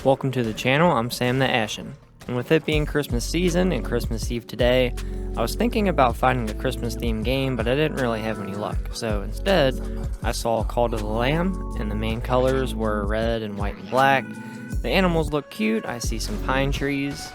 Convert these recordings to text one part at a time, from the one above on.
Welcome to the channel, I'm Sam the Ashen. And with it being Christmas season and Christmas Eve today, I was thinking about finding a Christmas themed game, but I didn't really have any luck. So instead, I saw Cult of the Lamb, and the main colors were red and white and black. The animals look cute, I see some pine trees.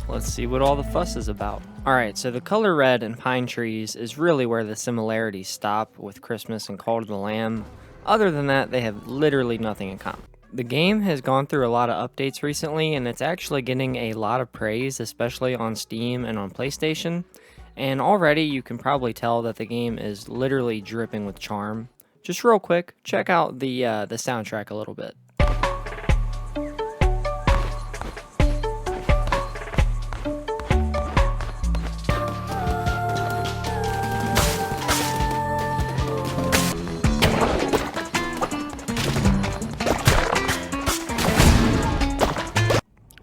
Let's see what all the fuss is about. Alright, so the color red and pine trees is really where the similarities stop with Christmas and Cult of the Lamb. Other than that, they have literally nothing in common. The game has gone through a lot of updates recently, and it's actually getting a lot of praise, especially on Steam and on PlayStation. And already you can probably tell that the game is literally dripping with charm. Just real quick, check out the soundtrack a little bit.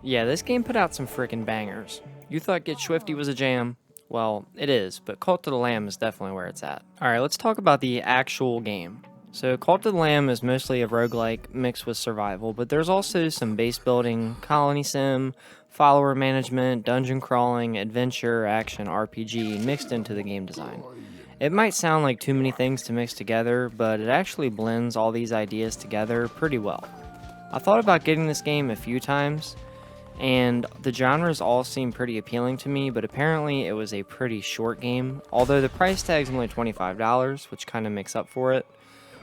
Yeah, this game put out some freaking bangers. You thought Get Swifty was a jam? Well, it is, but Cult of the Lamb is definitely where it's at. Alright, let's talk about the actual game. So Cult of the Lamb is mostly a roguelike mixed with survival, but there's also some base building, colony sim, follower management, dungeon crawling, adventure, action, RPG mixed into the game design. It might sound like too many things to mix together, but it actually blends all these ideas together pretty well. I thought about getting this game a few times, and the genres all seem pretty appealing to me, but apparently it was a pretty short game, although the price tag's only $25, which kind of makes up for it.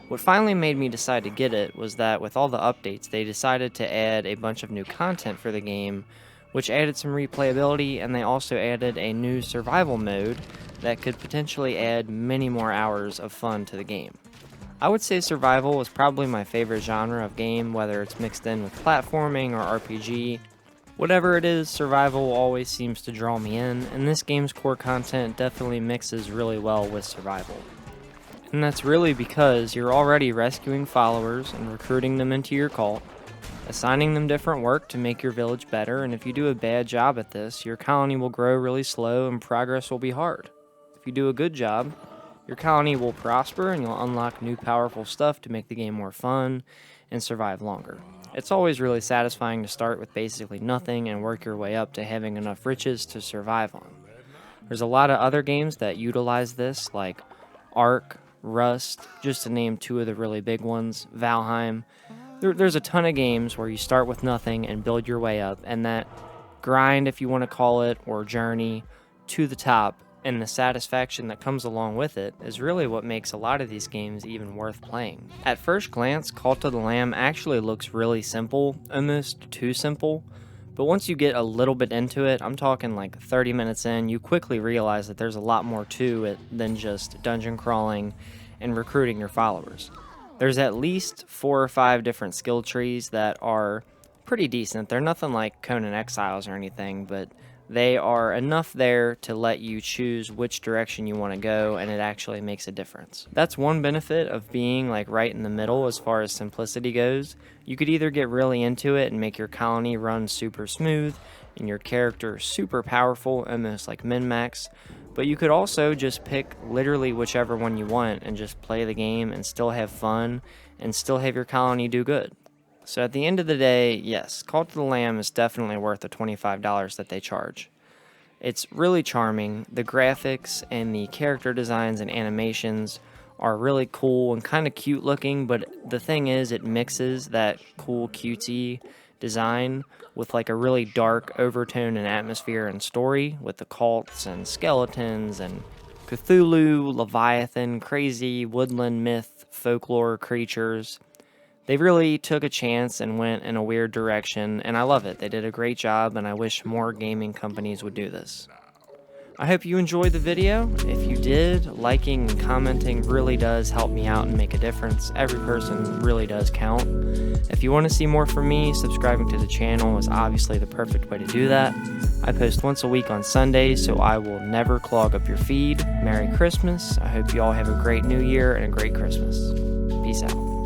What finally made me decide to get it was that with all the updates, they decided to add a bunch of new content for the game, which added some replayability, and they also added a new survival mode that could potentially add many more hours of fun to the game. I would say survival is probably my favorite genre of game, whether it's mixed in with platforming or RPG. Whatever it is, survival always seems to draw me in, and this game's core content definitely mixes really well with survival. And that's really because you're already rescuing followers and recruiting them into your cult, assigning them different work to make your village better, and if you do a bad job at this, your colony will grow really slow and progress will be hard. If you do a good job, your colony will prosper and you'll unlock new powerful stuff to make the game more fun and survive longer. It's always really satisfying to start with basically nothing and work your way up to having enough riches to survive on. There's a lot of other games that utilize this, like Ark, Rust, just to name two of the really big ones, Valheim. There's a ton of games where you start with nothing and build your way up, and that grind, if you want to call it, or journey to the top, and the satisfaction that comes along with it is really what makes a lot of these games even worth playing. At first glance, Cult of the Lamb actually looks really simple, almost too simple, but once you get a little bit into it, I'm talking like 30 minutes in, you quickly realize that there's a lot more to it than just dungeon crawling and recruiting your followers. There's at least 4 or 5 different skill trees that are pretty decent. They're nothing like Conan Exiles or anything, but they are enough there to let you choose which direction you want to go, and it actually makes a difference. That's one benefit of being like right in the middle as far as simplicity goes. You could either get really into it and make your colony run super smooth and your character super powerful, almost like min-max, but you could also just pick literally whichever one you want and just play the game and still have fun and still have your colony do good. So at the end of the day, yes, Cult of the Lamb is definitely worth the $25 that they charge. It's really charming. The graphics and the character designs and animations are really cool and kind of cute looking, but the thing is, it mixes that cool cutesy design with like a really dark overtone and atmosphere and story with the cults and skeletons and Cthulhu, Leviathan, crazy woodland myth, folklore creatures. They really took a chance and went in a weird direction, and I love it. They did a great job, and I wish more gaming companies would do this. I hope you enjoyed the video. If you did, liking and commenting really does help me out and make a difference. Every person really does count. If you want to see more from me, subscribing to the channel is obviously the perfect way to do that. I post once a week on Sundays, so I will never clog up your feed. Merry Christmas. I hope you all have a great New Year and a great Christmas. Peace out.